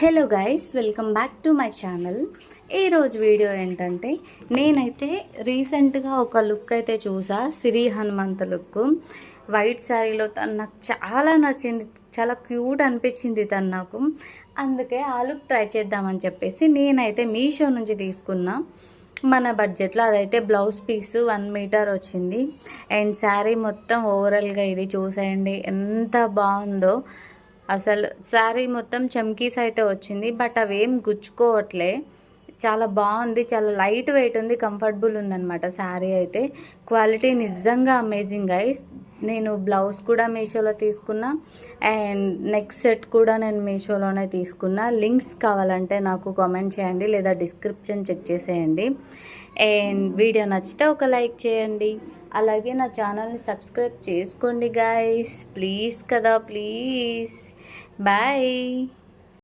Hello guys, welcome back to my channel. ఈరోజు video ఏంటంటే, నేనైతే రీసెంట్గా ఒక లుక్ అయితే చూసా. సిరి హనుమంత్ లుక్ వైట్ శారీలో. తను నాకు చాలా నచ్చింది, చాలా క్యూట్ అనిపించింది తను నాకు. అందుకే ఆ లుక్ ట్రై చేద్దామని చెప్పేసి నేనైతే మీషో నుంచి తీసుకున్నా. మన బడ్జెట్లో అదైతే బ్లౌజ్ పీస్ 1 మీటర్ వచ్చింది. అండ్ శారీ మొత్తం ఓవరాల్గా ఇది చూసేయండి ఎంత బాగుందో. అసలు శారీ మొత్తం చమ్కీస్ అయితే వచ్చింది, బట్ అవేం గుచ్చుకోవట్లే. చాలా బాగుంది, చాలా లైట్ వెయిట్ ఉంది, కంఫర్టబుల్ ఉందన్నమాట శారీ అయితే. క్వాలిటీ నిజంగా అమేజింగ్ గైస్. నేను బ్లౌజ్ కూడా మీషోలో తీసుకున్నా, అండ్ నెక్ సెట్ కూడా నేను మీషోలోనే తీసుకున్నా. లింక్స్ కావాలంటే నాకు కామెంట్ చేయండి, లేదా డిస్క్రిప్షన్ చెక్ చేసేయండి. అండ్ వీడియో నచ్చితే ఒక లైక్ చేయండి, అలాగే నా ఛానల్ని సబ్స్క్రైబ్ చేసుకోండి గైస్, ప్లీజ్ కదా, ప్లీజ్. బాయ్.